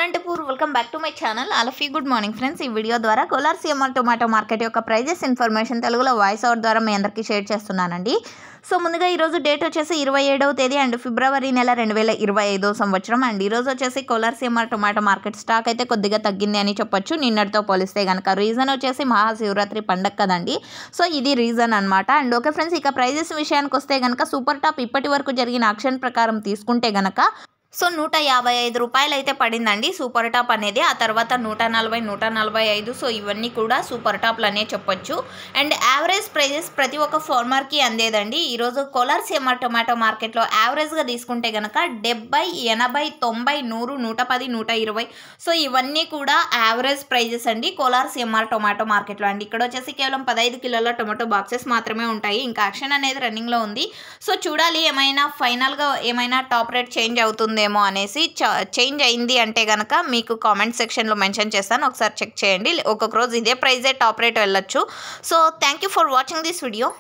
Anantapur welcome back to my channel అలఫీ good morning friends. ఈ video ద్వారా కోలార్ సిఎంఆర్ టొమాటో మార్కెట్ యొక్క ప్రైజెస్ ఇన్ఫర్మేషన్ తెలుగులో వాయిస్ అవుట్ ద్వారా మీ అందరికీ షేర్ చేస్తున్నానండి. సో ముందుగా ఈరోజు డేట్ వచ్చేసి 27వ తేదీ అండ్ ఫిబ్రవరి నెల 2025 సంవత్సరం. అండ్ ఈరోజు వచ్చేసి Kolar CMR tomato market stock అయితే కొద్దిగా తగ్గింది అని చెప్పొచ్చు నిన్నటితో పోలిస్తే కనుక. రీజన్ వచ్చేసి మహాశివరాత్రి పండగ కదండి, సో ఇది రీజన్ అనమాట. అండ్ ఓకే ఫ్రెండ్స్, ఇక ప్రైజెస్ విషయానికి వస్తే కనుక సూపర్ టాప్ ఇప్పటి వరకు జరిగిన ఆక్షన్ ప్రకారం తీసుకుంటే కనుక సో 155 రూపాయలు అయితే పడిందండి సూపర్ టాప్ అనేది. ఆ తర్వాత 140, 145, సో ఇవన్నీ కూడా సూపర్ టాప్లు అనే చెప్పొచ్చు. అండ్ యావరేజ్ ప్రైజెస్ ప్రతి ఒక్క ఫార్మర్కి అందేదండి. ఈరోజు కోలార్ సిఎంఆర్ టొమాటో మార్కెట్లో యావరేజ్గా తీసుకుంటే కనుక 70, 80, 90, 100, 110, 120, సో ఇవన్నీ కూడా యావరేజ్ ప్రైజెస్ అండి కోలార్ సిఎంఆర్ టొమాటో మార్కెట్లో. అండి ఇక్కడ వచ్చేసి కేవలం 15 కిలోల టొమాటో బాక్సెస్ మాత్రమే ఉంటాయి. ఇంకా యాక్షన్ అనేది రన్నింగ్లో ఉంది. సో చూడాలి ఏమైనా ఫైనల్గా ఏమైనా టాప్ రేట్ చేంజ్ అవుతుంది ఏమో అనేసి. చేంజ్ అయింది అంటే కనుక మీకు కామెంట్ సెక్షన్లో మెన్షన్ చేస్తాను, ఒకసారి చెక్ చేయండి. ఒక్కొక్క రోజు ఇదే ప్రైజే టాప్ రేట్ వెళ్ళొచ్చు. So thank you for watching this video.